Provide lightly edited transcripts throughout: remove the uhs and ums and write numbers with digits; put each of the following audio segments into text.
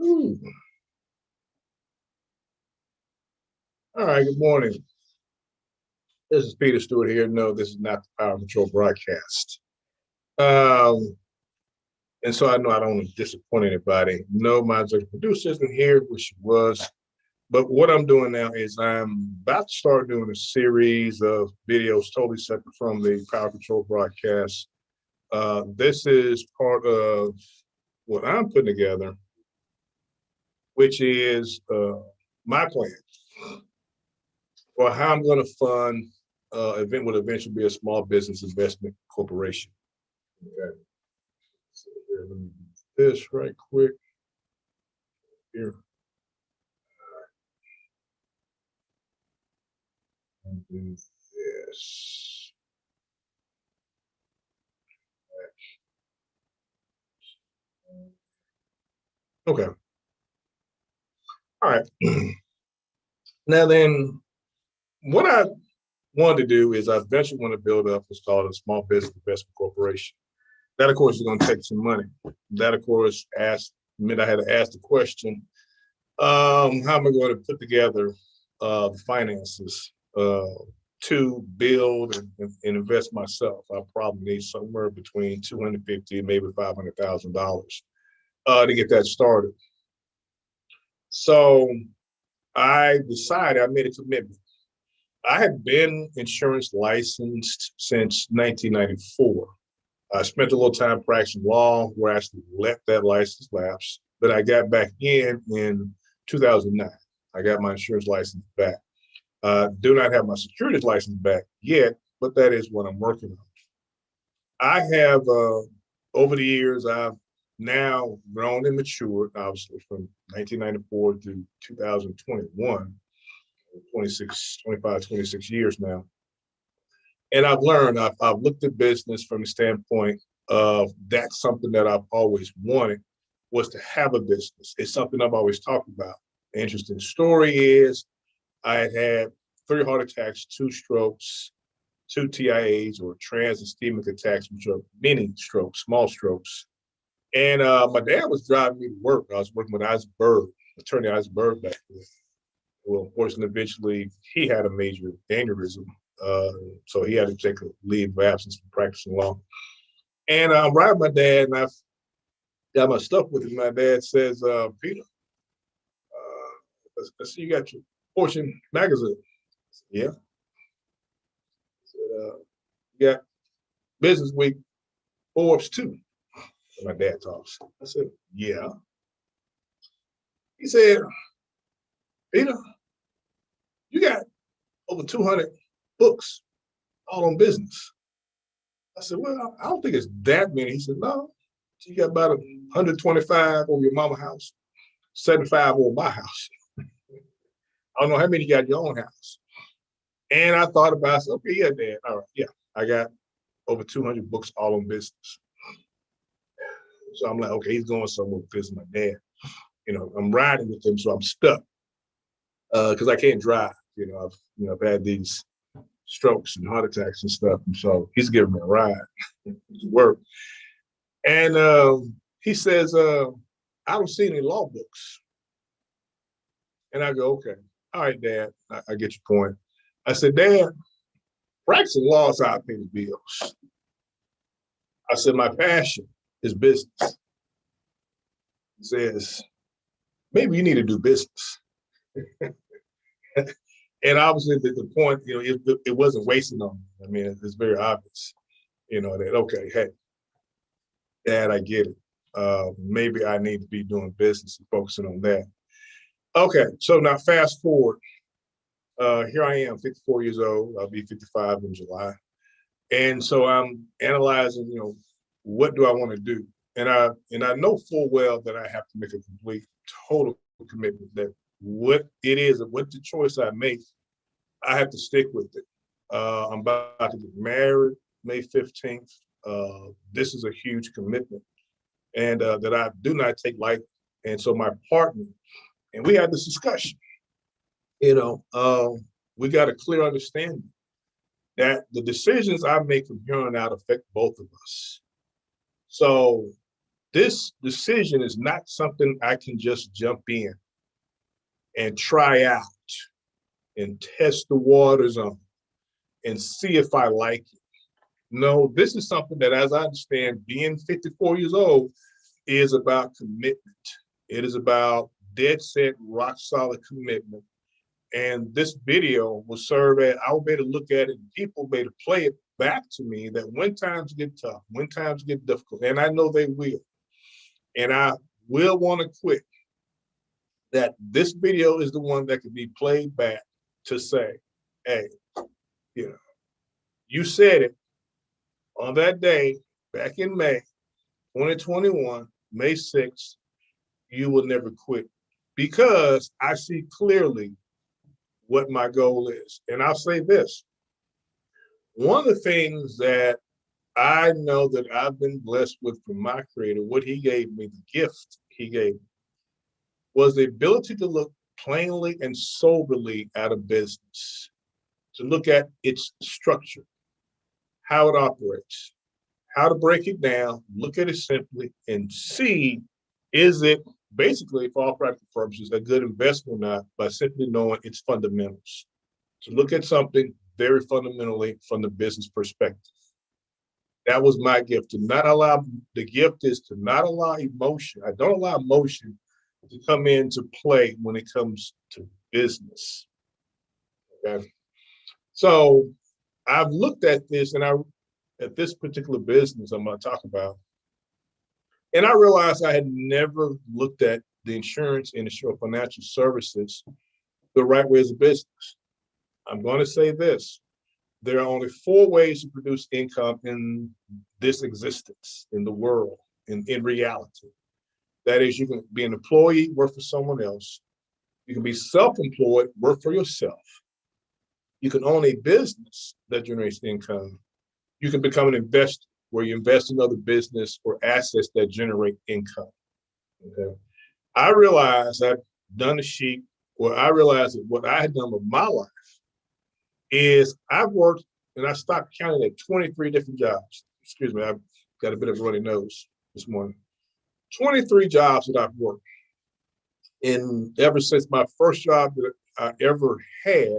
Ooh. All right, good morning. This is Peter Stewart here. No, this is not the Power Control broadcast. Um, and so I know I don't want to disappoint anybody. No, my executive producer isn't here, which she was. But what I'm doing now is I'm about to start doing a series of videos totally separate from the Power Control broadcast. This is part of what I'm putting together, which is my plan for how I'm going to fund event would eventually be a small business investment corporation. Okay. So here, let me do this right quick. Here. And do this. Okay. All right. Now then, what I wanted to do is I eventually want to build up what's called a small business investment corporation. That, of course, is going to take some money. That, of course, meant I had to ask the question, how am I going to put together the finances to build and invest myself? I probably need somewhere between $250 and maybe $500,000 to get that started. So I decided, I made a commitment. I had been insurance licensed since 1994. I spent a little time practicing law where I actually let that license lapse, but I got back in 2009. I got my insurance license back. Do not have my securities license back yet, but that is what I'm working on. I have, over the years, I've now grown and matured, obviously, from 1994 to 2021, 26 years now. And I've learned, I've looked at business from the standpoint of that's something that I've always wanted, was to have a business. It's something I've always talked about. The interesting story is I had 3 heart attacks, 2 strokes, 2 TIAs or trans ischemic attacks, which are mini strokes, small strokes. And my dad was driving me to work. I was working with attorney Isaac back then. Well, unfortunately, eventually he had a major aneurysm. So he had to take a leave of absence from practicing law. And I'm riding my dad, and I've got my stuff with him. My dad says, Peter, I see you got your Fortune magazine. I said, yeah. I said, you got Business Week, Forbes too. And my dad talks. I said, yeah. He said, Peter, you got over 200 books all on business. I said, well, I don't think it's that many. He said, no, you got about 125 over your mama's house, 75 over my house. I don't know how many you got in your own house. And I thought about it. I said, okay, yeah, Dad. All right, yeah. I got over 200 books all on business. So I'm like, okay, he's going somewhere with this, my dad. I'm riding with him, so I'm stuck because I can't drive. I've had these strokes and heart attacks and stuff, and so he's giving me a ride to work. And he says, I don't see any law books. And I go, okay, all right, Dad, I get your point. I said, Dad, practicing law is how I pay the bills. I said, my passion is business. He says, maybe you need to do business. And obviously the point, it wasn't wasting on me. I mean, it's very obvious, that, okay, hey, Dad, I get it. Maybe I need to be doing business and focusing on that. Okay, so now fast forward. Here I am, 54 years old. I'll be 55 in July. And so I'm analyzing, what do I want to do? And I know full well that I have to make a complete, total commitment that what it is and what the choice I make, I have to stick with it. I'm about to get married May 15th. This is a huge commitment and that I do not take lightly. And so my partner, and we had this discussion, we got a clear understanding that the decisions I make from here on out affect both of us. So this decision is not something I can just jump in and try out and test the waters on and see if I like it. No, this is something that, as I understand, being 54 years old is about commitment. It is about dead set, rock solid commitment. And this video will serve as, I'll be able to look at it and people will be able to play it back to me that when times get tough, when times get difficult, and I know they will, and I will want to quit, that this video is the one that can be played back to say, hey, you know, you said it on that day back in May 2021, May 6th, you will never quit, because I see clearly what my goal is. And I'll say this, one of the things that I know that I've been blessed with from my creator, what he gave me, the gift he gave me, was the ability to look plainly and soberly at a business, to look at its structure, how it operates, how to break it down, look at it simply, and see, is it basically, for all practical purposes, a good investment or not, by simply knowing its fundamentals. To look at something very fundamentally from the business perspective. That was my gift. To not allow, the gift is to not allow emotion. I don't allow emotion to come into play when it comes to business. Okay. So I've looked at this, and at this particular business I'm going to talk about, and I realized I had never looked at the insurance industry or financial services the right way as a business. I'm going to say this. There are only 4 ways to produce income in this existence, in the world, in reality. That is, you can be an employee, work for someone else. You can be self-employed, work for yourself. You can own a business that generates income. You can become an investor, where you invest in other business or assets that generate income. Okay. I realized I've done a sheet where I realized that what I had done with my life is I've worked, and I stopped counting at 23 different jobs. Excuse me, I've got a bit of a runny nose this morning. 23 jobs that I've worked. And ever since my first job that I ever had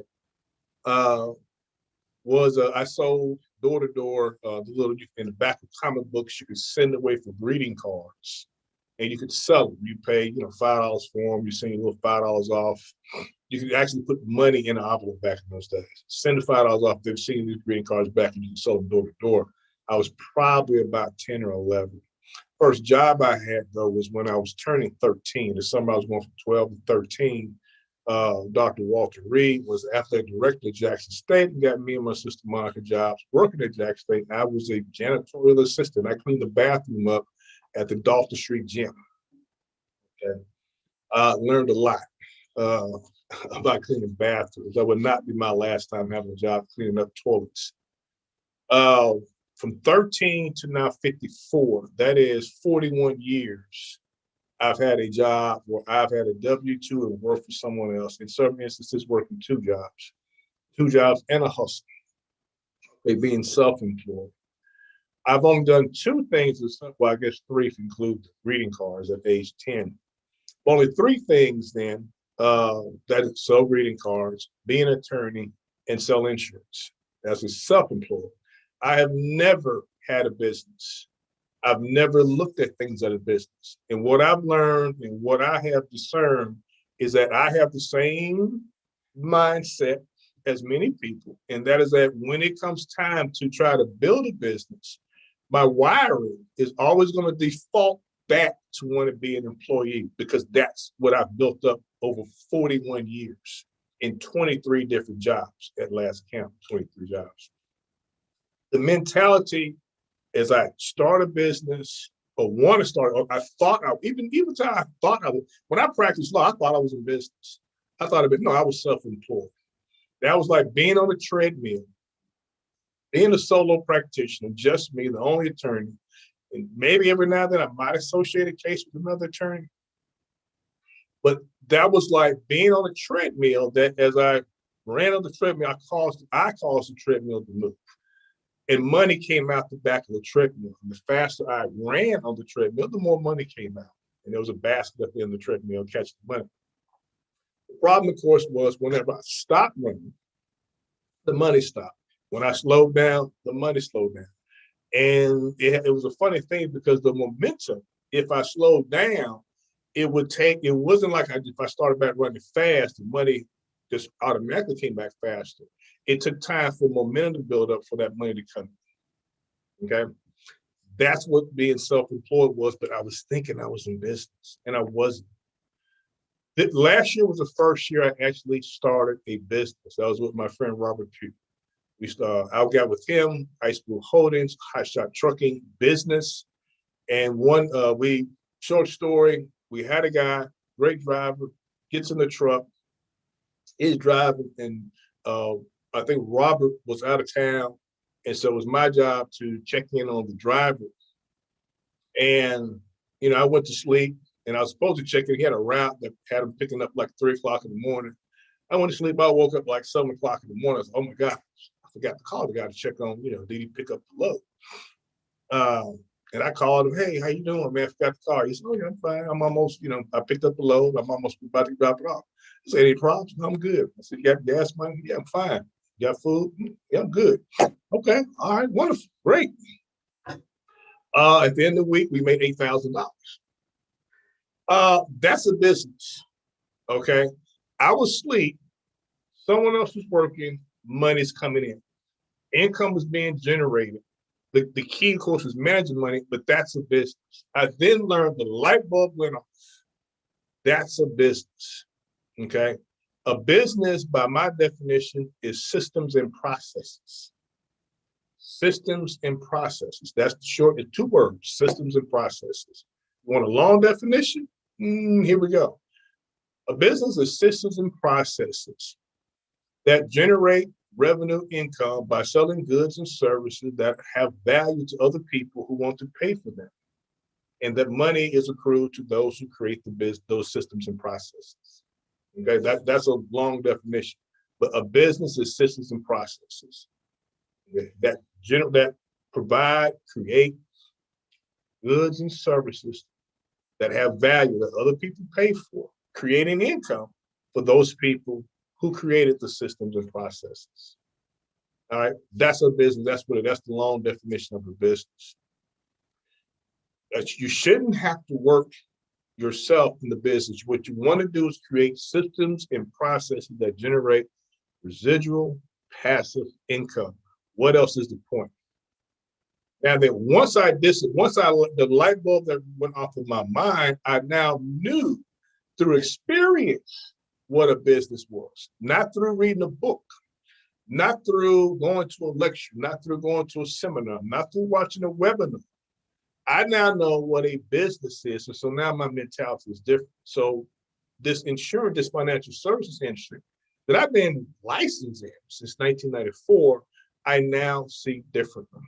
was I sold door to door, the little, in the back of comic books, you could send away for greeting cards, and you could sell them. You pay, $5 for them. You send your little $5 off. You could actually put money in an envelope back in those days. Send the $5 off. They've seen these greeting cards back, and you can sell them door to door. I was probably about 10 or 11. First job I had, though, was when I was turning 13. The summer I was going from 12 to 13. Dr. Walter Reed was athletic director at Jackson State and got me and my sister Monica jobs working at Jackson State. I was a janitorial assistant. I cleaned the bathroom up at the Dalton Street gym. Okay. Learned a lot about cleaning bathrooms. That would not be my last time having a job cleaning up toilets. From 13 to now 54, that is 41 years, I've had a job where I've had a W-2 and worked for someone else. In some instances, working 2 jobs and a hustle, being self-employed. I've only done 2 things, well, I guess 3 if you include greeting cards at age 10. Only 3 things then, that is sell greeting cards, be an attorney, and sell insurance as a self-employed. I have never had a business. I've never looked at things as a business. And what I've learned and what I have discerned is that I have the same mindset as many people. And that is that when it comes time to try to build a business, my wiring is always going to default back to want to be an employee, because that's what I've built up over 41 years in 23 different jobs at last count, 23 jobs. The mentality as I start a business or want to start, or I thought, even time I thought I was, when I practiced law, I thought I was in business. I thought no, I was self-employed. That was like being on a treadmill, being a solo practitioner, just me, the only attorney. And maybe every now and then I might associate a case with another attorney. But that was like being on a treadmill that as I ran on the treadmill, I caused the treadmill to move. and money came out the back of the treadmill. And the faster I ran on the treadmill, the more money came out. And there was a basket at the end of the treadmill catching the money. The problem, of course, was whenever I stopped running, the money stopped. When I slowed down, the money slowed down. And it was a funny thing because the momentum, if I slowed down, it wasn't like if I started back running fast, the money just automatically came back faster. It took time for momentum to build up for that money to come in. Okay. That's what being self-employed was, but I was thinking I was in business and I wasn't. Last year was the first year I actually started a business. That was with my friend Robert Pugh. I got with him, High School Holdings, High Shot Trucking Business. And short story, we had a guy, great driver, gets in the truck, is driving, and I think Robert was out of town. And so it was my job to check in on the driver. And, I went to sleep and I was supposed to check in. He had a route that had him picking up like 3:00 in the morning. I went to sleep. I woke up like 7:00 in the morning. I said, oh my gosh, I forgot to call the guy to check on, did he pick up the load? And I called him, hey, how you doing, man? I forgot to call. He said, oh, yeah, I'm fine. I'm almost, I picked up the load. I'm almost about to drop it off. I said, any problems? No, I'm good. I said, you got gas money? Yeah, I'm fine. You got food? Yeah, I'm good. Okay. All right. Wonderful. Great. At the end of the week, we made $8,000. That's a business. Okay. I was asleep. Someone else was working. Money's coming in. Income was being generated. The key, of course, is managing money, but that's a business. I then learned the light bulb went off. That's a business. Okay. A business, by my definition, is systems and processes. Systems and processes. That's the short, the 2 words, systems and processes. You want a long definition? Here we go. A business is systems and processes that generate revenue income by selling goods and services that have value to other people who want to pay for them. And that money is accrued to those who create those systems and processes. Okay, that's a long definition. But a business is systems and processes that create goods and services that have value that other people pay for, creating income for those people who created the systems and processes. All right, that's a business. That's the long definition of a business. You shouldn't have to work yourself in the business. What you want to do is create systems and processes that generate residual passive income. What else is the point? Now that once the light bulb that went off of my mind, I now knew through experience what a business was, not through reading a book, not through going to a lecture, not through going to a seminar, not through watching a webinar. I now know what a business is. And so now my mentality is different. So this financial services industry that I've been licensed in since 1994, I now see differently.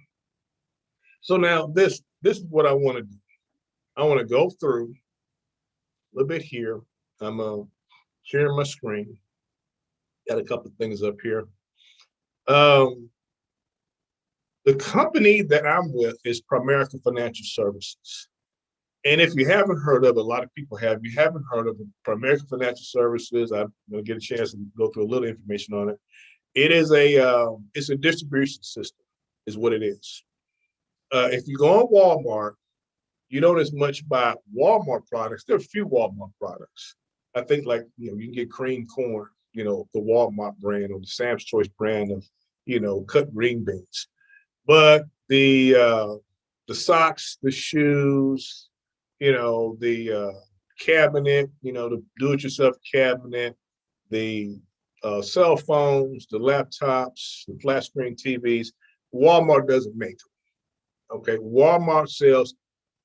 So now this is what I want to do. I want to go through a little bit here. I'm sharing my screen. Got a couple of things up here. The company that I'm with is Primerica Financial Services. And if you haven't heard of it, a lot of people have, you haven't heard of it, Primerica Financial Services, I'm going to get a chance to go through a little information on it. It is it's a distribution system is what it is. If you go on Walmart, you don't as much buy Walmart products. There are a few Walmart products. I think you can get cream corn, the Walmart brand or the Sam's Choice brand of, cut green beans. But the socks, the shoes, the cabinet, the do-it-yourself cabinet, the cell phones, the laptops, the flat screen TVs, Walmart doesn't make them. Okay, Walmart sells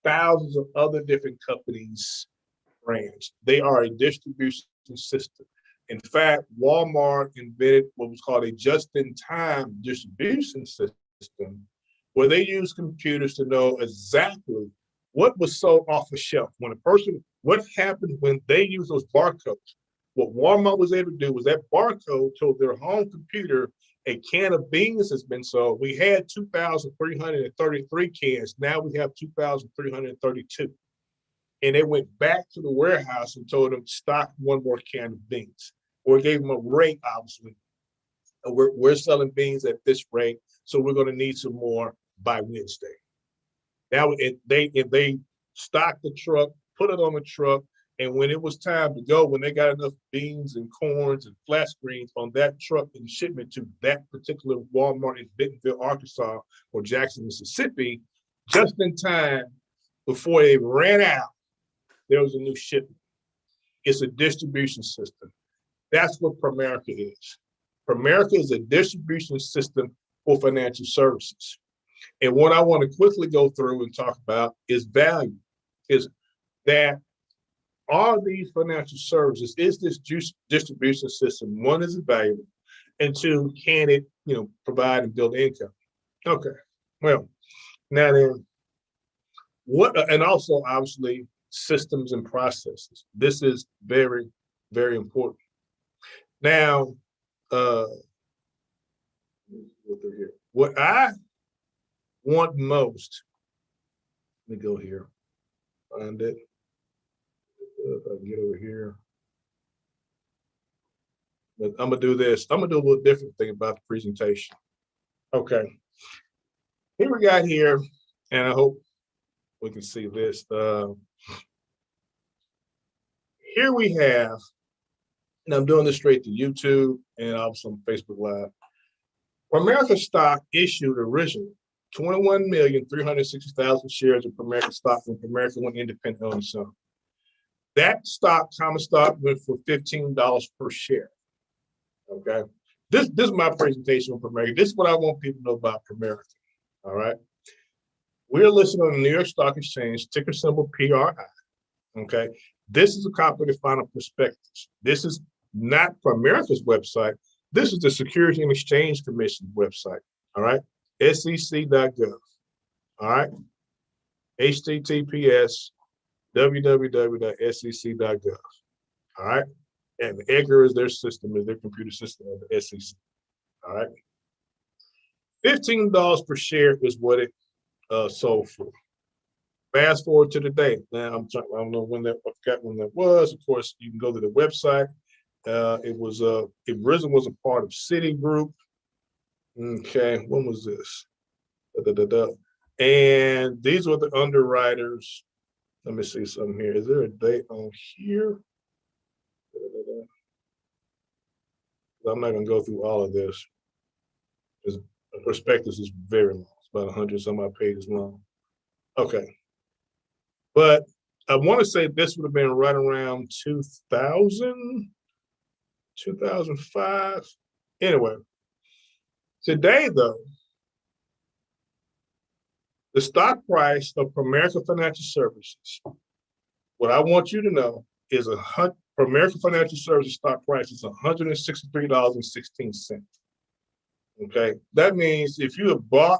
thousands of other different companies' brands. They are a distribution system. In fact, Walmart invented what was called a just-in-time distribution system, where they use computers to know exactly what was sold off the shelf. What happened when they used those barcodes? What Walmart was able to do was that barcode told their home computer A can of beans has been sold. We had 2,333 cans. Now we have 2,332. And they went back to the warehouse and told them stock one more can of beans, or gave them a rate, obviously. We're selling beans at this rate, so we're going to need some more by Wednesday. Now, if they stocked the truck, put it on the truck, and when it was time to go, when they got enough beans and corns and flat screens on that truck and shipment to that particular Walmart in Bentonville, Arkansas, or Jackson, Mississippi, just in time before they ran out, there was a new shipment. It's a distribution system. That's what Primerica is. Primerica is a distribution system for financial services. And what I want to quickly go through and talk about is value, is that all these financial services, is this distribution system, one, is it valuable, and two, can it, provide and build income? Okay, well, now then, and also obviously systems and processes. This is very, very important. Now, what I want most, let me go here, find it. If I can get over here. But I'm gonna do this. I'm gonna do a little different thing about the presentation. Okay. Here we got here, and I hope we can see this. Here we have, and I'm doing this straight to YouTube and also on Facebook Live. Primerica stock issued originally 21,360,000 shares of Primerica stock when Primerica went independent on its own. That stock, common stock, went for $15 per share. Okay. This is my presentation on Primerica. This is what I want people to know about Primerica. All right. We're listed on the New York Stock Exchange, ticker symbol PRI. Okay. This is a copy of the final prospectus. This is not Primerica's website. This is the Securities and Exchange Commission's website. All right. SEC.gov. All right. HTTPS www.sec.gov. All right. And Edgar is their system, is their computer system of the SEC. All right. $15 per share is what it sold for. Fast forward to today. Now I don't know when that, I forgot when that was. Of course, you can go to the website. It originally was a part of Citigroup. Okay, when was this? And these were the underwriters. Let me see something here. Is there a date on here? I'm not going to go through all of this. The prospectus is very long. It's about 100 some odd pages long. Okay. But I want to say this would have been right around 2000, 2005. Anyway, today, though, the stock price of Primerica Financial Services, what I want you to know is Primerica Financial Services stock price is $163.16. Okay, that means if you have bought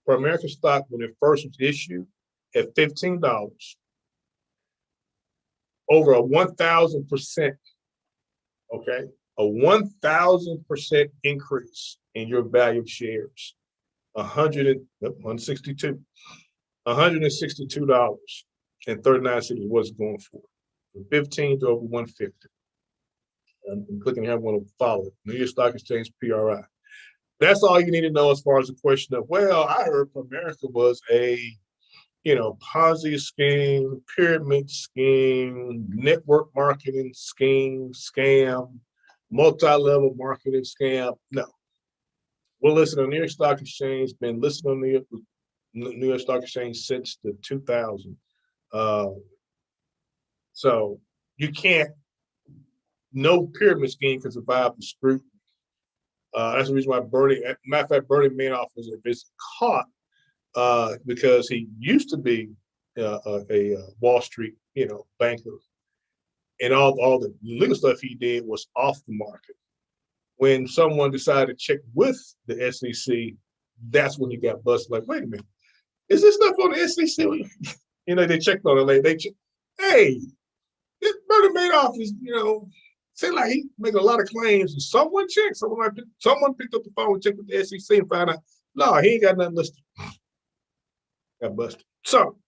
Primerica stock when it first was issued at $15, over a 1,000%, okay, a 1,000% increase in your value of shares. $162 and 39 cents was going for, from 15 to over 150. I'm clicking here. I want to follow it. New York Stock Exchange PRI. That's all you need to know as far as the question of, well, I heard Primerica was a, Ponzi scheme, pyramid scheme, network marketing scheme, scam, multi-level marketing scam. No. We're listed on New York Stock Exchange, been listed on New York Stock Exchange since the 2000. So you can't, no pyramid scheme can survive the scrutiny. That's the reason why matter of fact, Bernie Madoff was caught because he used to be a Wall Street, banker, and all the legal stuff he did was off the market. When someone decided to check with the SEC, that's when he got busted. Like, wait a minute, is this stuff on the SEC? They checked on it. They checked, hey, this Bernie Madoff is, Seemed like he making a lot of claims. And someone checked. Someone picked up the phone and checked with the SEC and found out, no, he ain't got nothing listed. Got busted. So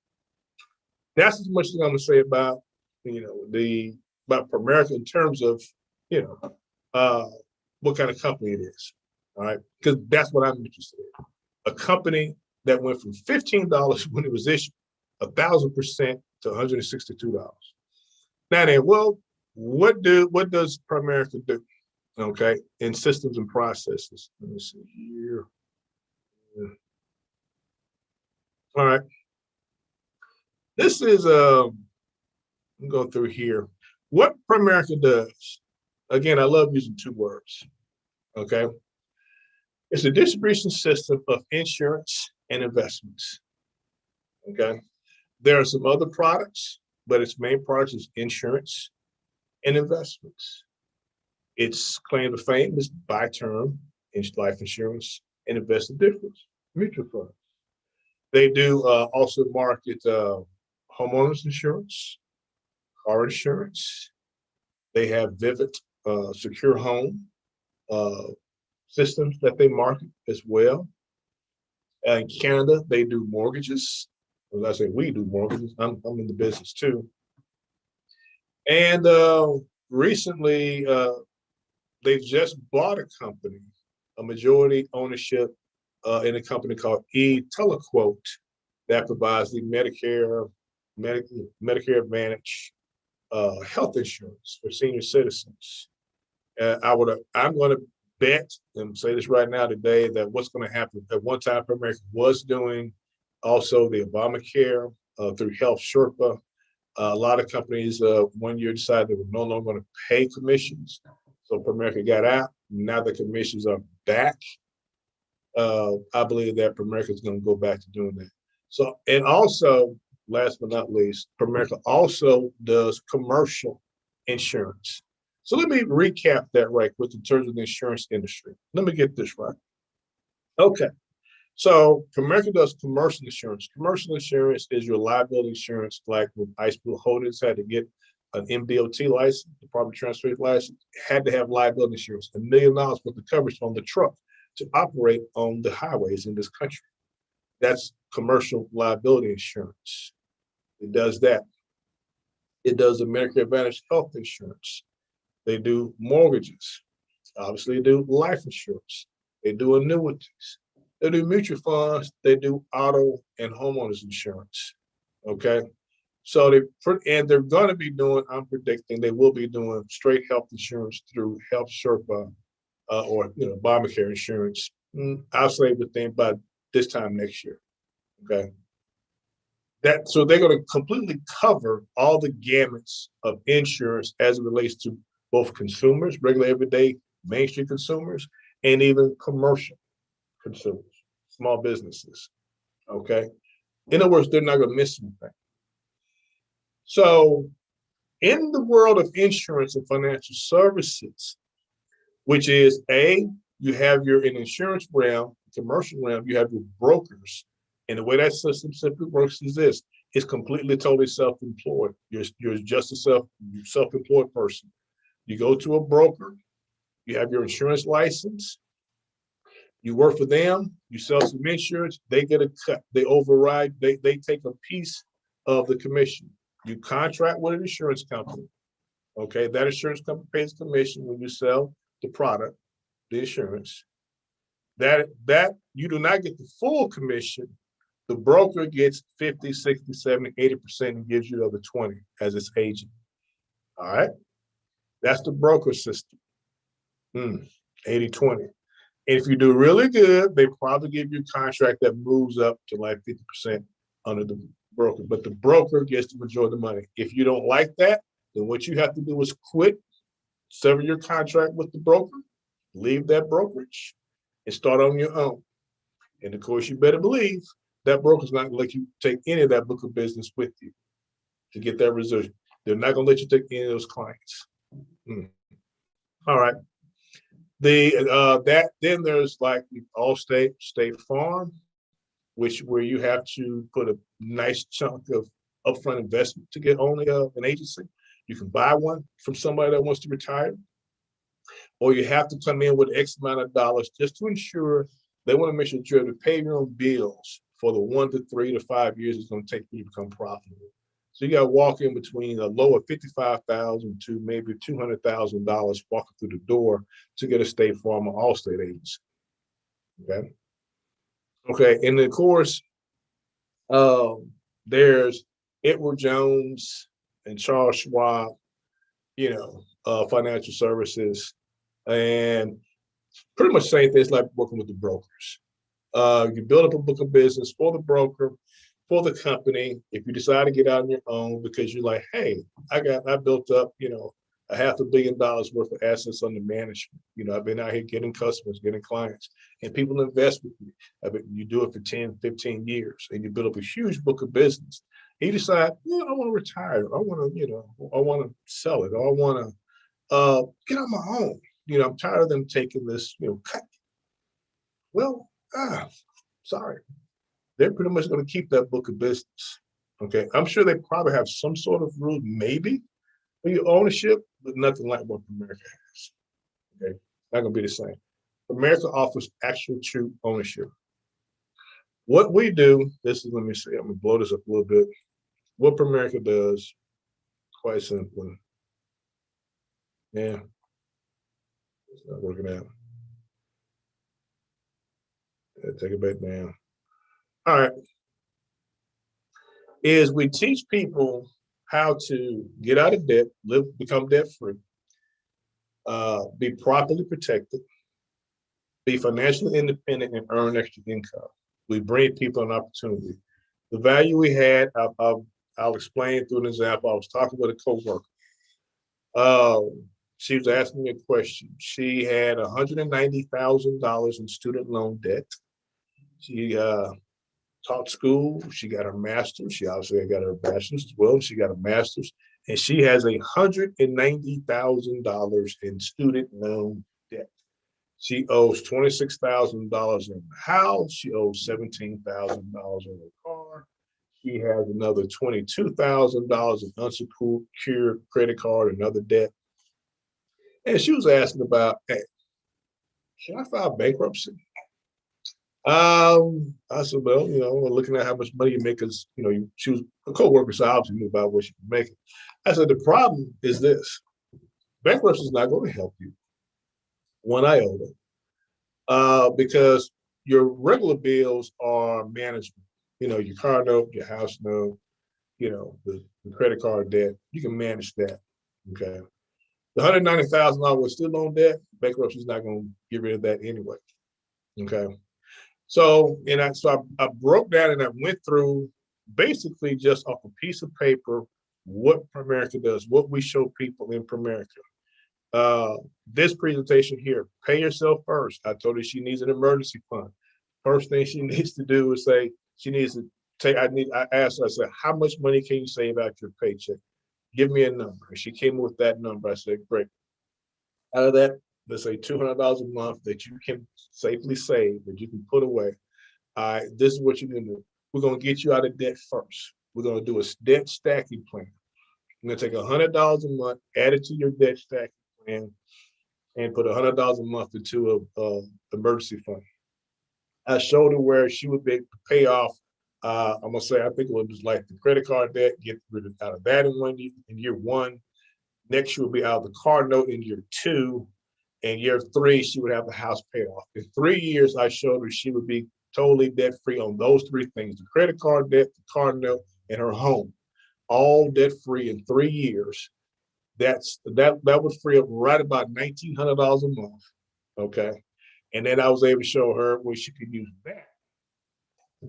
that's as much as I'm going to say about, about Primerica in terms of, what kind of company it is. All right. Because that's what I'm interested in. A company that went from $15 when it was issued, 1,000% to $162. Now then, well, what does Primerica do? Okay, in systems and processes. Let me see here. All right. This is go through here. What Primerica does, again, I love using two words. Okay. It's a distribution system of insurance and investments. Okay. There are some other products, but its main product is insurance and investments. Its claim to fame is buy term in life insurance and invest the difference, mutual funds. They do also market homeowners insurance, car insurance. They have Vivid secure home systems that they market as well. In Canada, they do mortgages. As I say, we do mortgages. I'm in the business too. And recently, they just bought a company, a majority ownership in a company called eTeleQuote that provides the Medicare Advantage health insurance for senior citizens. I'm going to bet and say this right now today that what's going to happen at one time, Primerica was doing also the Obamacare through Health Sherpa. A lot of companies 1 year decided they were no longer going to pay commissions. So Primerica got out. Now the commissions are back. I believe that Primerica is going to go back to doing that. So, and also, last but not least, Primerica also does commercial insurance. So let me recap that right quick in terms of the insurance industry. Let me get this right. Okay. So Primerica does commercial insurance. Commercial insurance is your liability insurance, like when Ice Blue Holdings had to get an MDOT license, Department of Transportation license, had to have liability insurance, $1 million worth of coverage on the truck to operate on the highways in this country. That's commercial liability insurance. It does that. It does the Medicare Advantage health insurance. They do mortgages. Obviously, they do life insurance. They do annuities. They do mutual funds. They do auto and homeowners insurance. Okay. So they're going to be doing, I'm predicting they will be doing straight health insurance through Health Sherpa or Obamacare insurance. I'll say within by this time next year. Okay. So they're going to completely cover all the gamuts of insurance as it relates to both consumers, regular everyday mainstream consumers, and even commercial consumers, small businesses. Okay. In other words, they're not going to miss anything. So in the world of insurance and financial services, which is you have in insurance realm, commercial realm, you have your brokers. And the way that system simply works is this: it's completely, totally self-employed. You're just a self-employed person. You go to a broker, you have your insurance license, you work for them, you sell some insurance, they get a cut, they override, they take a piece of the commission. You contract with an insurance company. Okay, that insurance company pays commission when you sell the product, the insurance. That you do not get the full commission. The broker gets 50, 60, 70, 80% and gives you the other 20 as its agent. All right. That's the broker system. 80-20. And if you do really good, they probably give you a contract that moves up to like 50% under the broker. But the broker gets the majority of the money. If you don't like that, then what you have to do is quit, sever your contract with the broker, leave that brokerage, and start on your own. And of course, you better believe that broker's not going to let you take any of that book of business with you to get that residual. They're not going to let you take any of those clients. All right. Then there's like Allstate, State Farm, where you have to put a nice chunk of upfront investment to get only an agency. You can buy one from somebody that wants to retire, or you have to come in with X amount of dollars just to ensure they want to make sure that you're able to pay your own bills for the 1 to 3 to 5 years it's going to take you to become profitable. So you got to walk in between a low of $55,000 to maybe $200,000 walking through the door to get a State Farm or Allstate agency. Okay. Okay. And of course, there's Edward Jones and Charles Schwab, financial services, and pretty much same thing. It's like working with the brokers. You build up a book of business for the broker, for the company. If you decide to get out on your own because you're like, hey, I built up, a $500 million worth of assets under management. I've been out here getting customers, getting clients, and people invest with me. You do it for 10, 15 years, and you build up a huge book of business. And you decide, I want to retire. I want to, I want to sell it. Or I want to get on my own. I'm tired of them taking this, cut. Well, sorry. They're pretty much going to keep that book of business. Okay. I'm sure they probably have some sort of rule, maybe, for your ownership, but nothing like what America has. Okay. Not going to be the same. America offers actual true ownership. What we do, let me see, I'm going to blow this up a little bit. What America does, quite simply. Yeah. It's not working out. Take it back down. All right. Is we teach people how to get out of debt, become debt free, be properly protected, be financially independent, and earn extra income. We bring people an opportunity. The value we had, I'll explain through an example. I was talking with a coworker. She was asking me a question. She had $190,000 in student loan debt. She taught school. She got her master's. She obviously got her bachelor's as well. She got a master's, and she has $190,000 in student loan debt. She owes $26,000 in the house. She owes $17,000 on her car. She has another $22,000 in unsecured credit card and other debt. And she was asking about, hey, should I file bankruptcy? I said, well, we're looking at how much money you make, because she was a co-worker, so I obviously knew about what she was making. I said, the problem is this: bankruptcy is not going to help you one iota, because your regular bills are management. Your car note, your house note, the credit card debt. You can manage that. Okay. The $190,000 student loan debt, bankruptcy is not going to get rid of that anyway. Okay. So, I broke down and I went through basically just off a piece of paper what Primerica does, what we show people in Primerica. This presentation here, pay yourself first. I told her she needs an emergency fund. First thing she needs to do is say she needs to take. I asked her, I said, how much money can you save out your paycheck? Give me a number. And she came with that number. I said, great. Out of that, let's say $200 a month that you can safely save, that you can put away. All right, this is what you're going to do. We're going to get you out of debt first. We're going to do a debt stacking plan. I'm going to take $100 a month, add it to your debt stacking plan, and put $100 a month into a emergency fund. I showed her where she would be able to pay off. I'm going to say, I think it was like the credit card debt, get rid of out of that in year one. Next, she would be out of the car note in year 2. And year 3, she would have the house paid off. In 3 years, I showed her she would be totally debt free on those 3 things: the credit card debt, the car note, and her home, all debt free in 3 years. That would free up right about $1,900 a month. Okay. And then I was able to show her where she could use that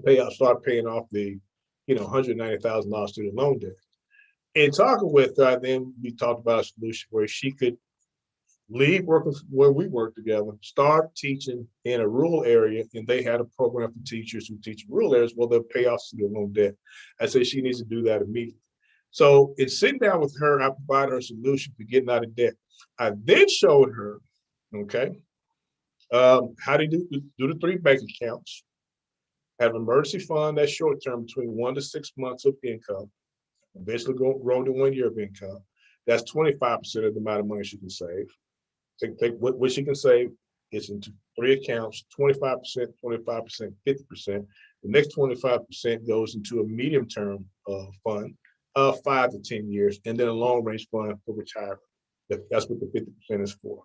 to start paying off the, $190,000 student loan debt. In talking with her, then we talked about a solution where she could leave working where we work together, start teaching in a rural area, and they had a program for teachers who teach in rural areas. Well, they'll pay off student loan debt. I said she needs to do that immediately. So in sitting down with her, I provided her a solution for getting out of debt. I then showed her, okay, how to do the 3 bank accounts, have an emergency fund that's short term between 1 to 6 months of income, eventually grow to 1 year of income. That's 25% of the amount of money she can save. Take what she can save is into 3 accounts, 25%, 25%, 50%. The next 25% goes into a medium term fund of 5 to 10 years, and then a long range fund for retirement. That's what the 50% is for.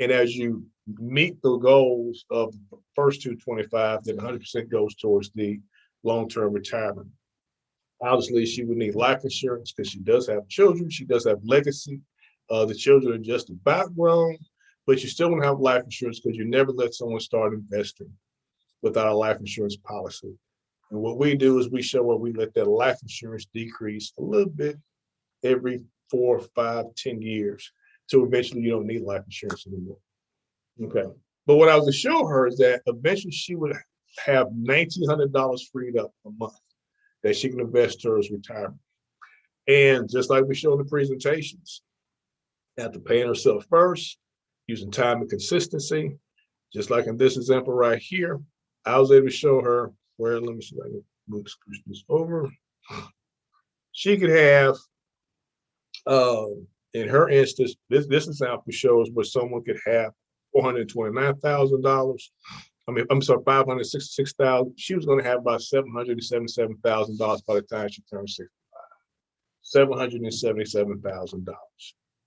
And as you meet the goals of the first 225, then 100% goes towards the long-term retirement. Obviously, she would need life insurance because she does have children. She does have legacy. The children are just about grown, but you still want to have life insurance because you never let someone start investing without a life insurance policy. And what we do is we show where we let that life insurance decrease a little bit every 4, 5, 10 years. So eventually you don't need life insurance anymore. Okay. But what I was to show her is that eventually she would have $1,900 freed up a month that she can invest towards retirement. And just like we show in the presentations, after paying herself first, using time and consistency, just like in this example right here, I was able to show her where, let me see if I can move this over. She could have, in her instance, this example shows where someone could have $429,000. I'm sorry, $566,000. She was going to have about $777,000 by the time she turned 65. $777,000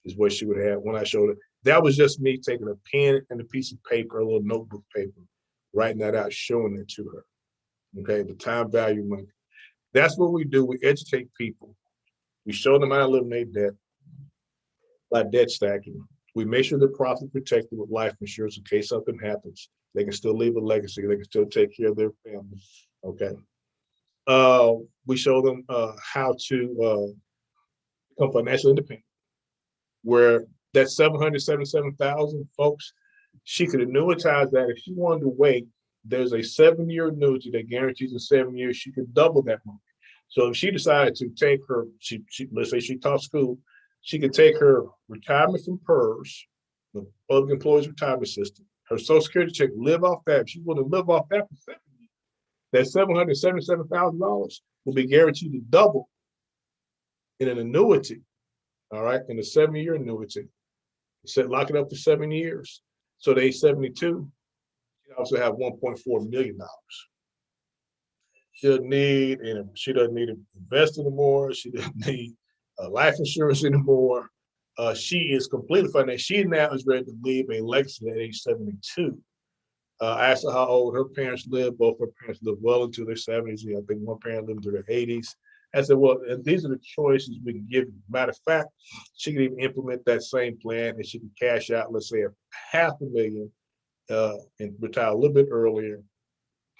is what she would have when I showed her. That was just me taking a pen and a piece of paper, a little notebook paper, writing that out, showing it to her. Okay, the time value money. That's what we do. We educate people. We show them how to eliminate debt by debt stacking. We make sure they're properly protected with life insurance in case something happens. They can still leave a legacy. They can still take care of their family. Okay. We show them how to become financially independent, where that $777,000, folks, she could annuitize that. If she wanted to wait, there's a 7-year annuity that guarantees in 7 years she could double that money. So if she decided to take her, let's say she taught school, she could take her retirement from PERS, the Public Employees Retirement System, her Social Security check, live off that. If she wanted to live off that for 7 years, that $777,000 will be guaranteed to double in an annuity, all right, in a 7-year annuity. Lock it up for 7 years. So at age 72, she also have $1.4 million. She doesn't need to invest anymore. She doesn't need life insurance anymore. She is completely financial. She now is ready to leave a legacy at age 72. I asked her how old her parents lived. Both her parents lived well into their 70s. I think one parent lived into their 80s. I said, well, these are the choices we can give you. Matter of fact, she could even implement that same plan and she could cash out, let's say, $500,000 and retire a little bit earlier.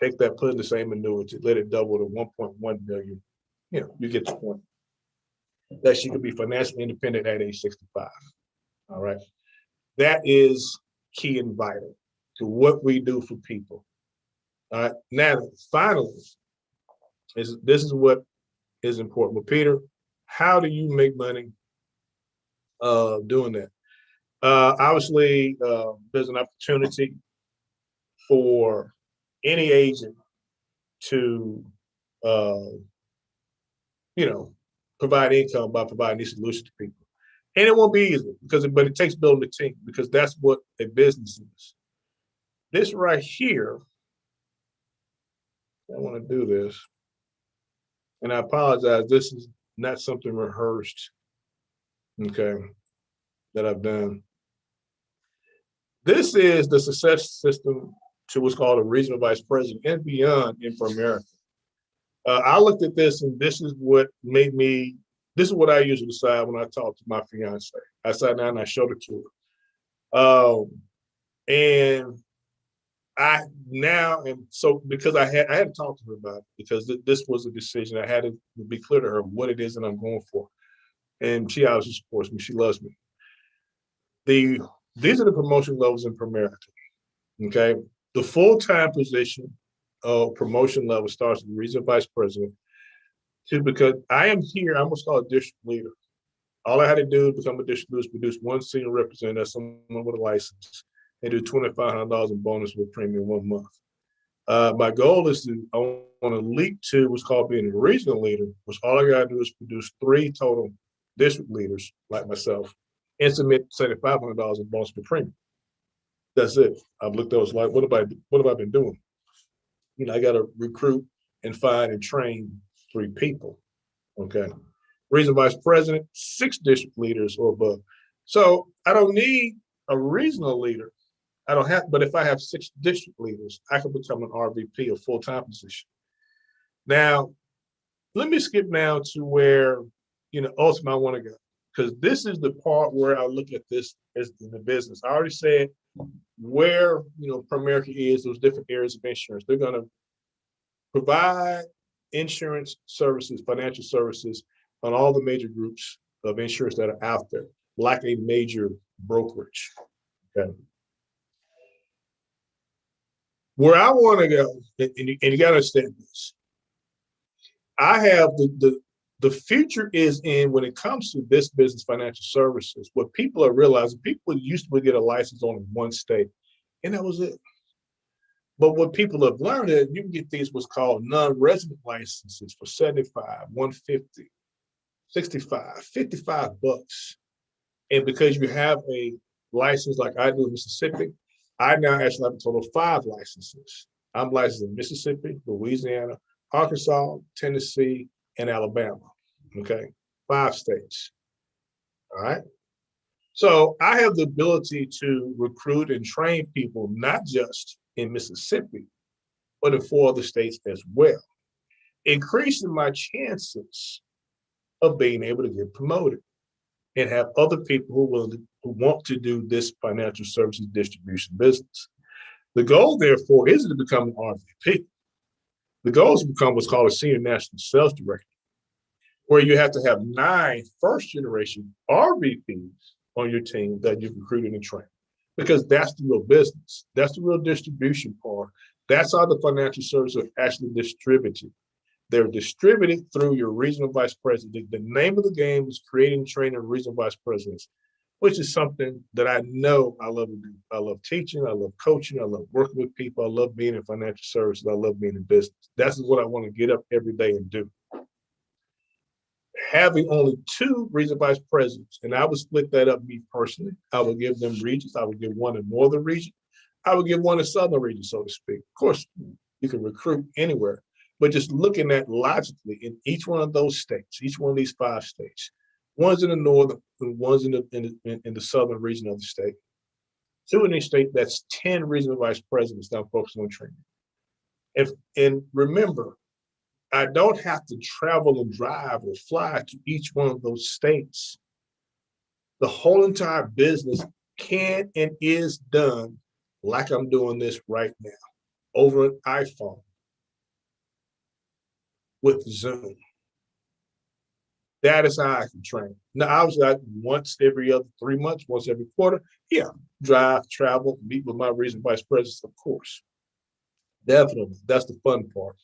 Take that, put in the same annuity, let it double to 1.1 million. You know, you get the point. That she could be financially independent at age 65. All right. That is key and vital to what we do for people. All right. Now, finally, this is what is important. Well, Peter, how do you make money doing that? Obviously, there's an opportunity for any agent to, provide income by providing these solutions to people. And it won't be easy but it takes building a team because that's what a business is. This right here, I want to do this. And I apologize, this is not something rehearsed, okay, that I've done. This is the success system to what's called a regional vice president and beyond in for America. I looked at this and this is what I usually decide when I talk to my fiance. I sat down and I showed it to her. And because I had to talk to her about it because this was a decision. I had to be clear to her what it is that I'm going for. And she obviously supports me. She loves me. These are the promotion levels in Primerica. Okay. The full-time position promotion level starts with regional vice president. Because I am here, I'm what's called a district leader. All I had to do to become a district leader is produce one senior representative, someone with a license, and do $2,500 in bonus with premium 1 month. My goal is I want to leap to what's called being a regional leader, which all I got to do is produce 3 total district leaders like myself and submit $7,500 in bonus per premium. That's it. I've looked at those like, what have I been doing? I got to recruit and find and train 3 people. Okay. Regional vice president, 6 district leaders or above. So I don't need a regional leader. I don't have, but if I have 6 district leaders, I can become an RVP, a full-time position. Now, let me skip now to where, ultimately I want to go, because this is the part where I look at this as in the business. I already said where, Primerica is, those different areas of insurance. They're going to provide insurance services, financial services on all the major groups of insurance that are out there, like a major brokerage. Okay. Where I want to go, and you got to understand this, I have the future is in when it comes to this business financial services. What people are realizing, people used to get a license only in one state, and that was it. But what people have learned is you can get these what's called non-resident licenses for 75, 150, 65, $55. And because you have a license like I do in Mississippi, I now actually have a total of 5 licenses. I'm licensed in Mississippi, Louisiana, Arkansas, Tennessee, and Alabama. Okay, 5 states. All right. So I have the ability to recruit and train people, not just in Mississippi, but in 4 other states as well, increasing my chances of being able to get promoted and have other people who want to do this financial services distribution business. The goal, therefore, isn't to become an RVP. The goal is to become what's called a senior national sales director, where you have to have 9 first-generation RVPs on your team that you've recruited and trained, because that's the real business. That's the real distribution part. That's how the financial services are actually distributed. They're distributed through your regional vice president. The name of the game is creating, training regional vice presidents, which is something that I know I love to do. I love teaching. I love coaching. I love working with people. I love being in financial services. I love being in business. That's what I want to get up every day and do. Having only 2 regional vice presidents, and I would split that up, me personally. I would give them regions. I would give one a northern region. I would give one a southern region, so to speak. Of course, you can recruit anywhere, but just looking at logically in each one of those states, each one of these 5 states, one's in the northern, and one's in the southern region of the state. 2 in each state, that's 10 regional vice presidents that I'm focusing on training. And remember, I don't have to travel and drive or fly to each one of those states. The whole entire business can and is done like I'm doing this right now over an iPhone with Zoom. That is how I can train. Now, obviously, once every other 3 months, once every quarter, drive, travel, meet with my regional vice presidents, of course. Definitely, that's the fun part.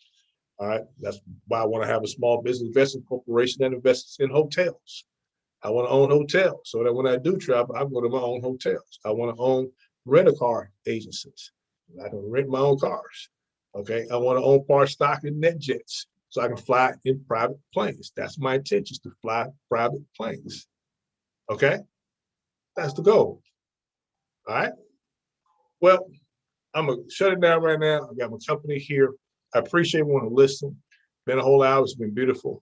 All right, that's why I want to have a small business investment corporation that invests in hotels. I want to own hotels so that when I do travel, I go to my own hotels. I want to own rent-a-car agencies. I can rent my own cars. Okay, I want to own part stock in net jets so I can fly in private planes. That's my intention, is to fly private planes. Okay, that's the goal. All right. Well, I'm gonna shut it down right now. I got my company here. I appreciate everyone who listened. Been a whole hour. It's been beautiful.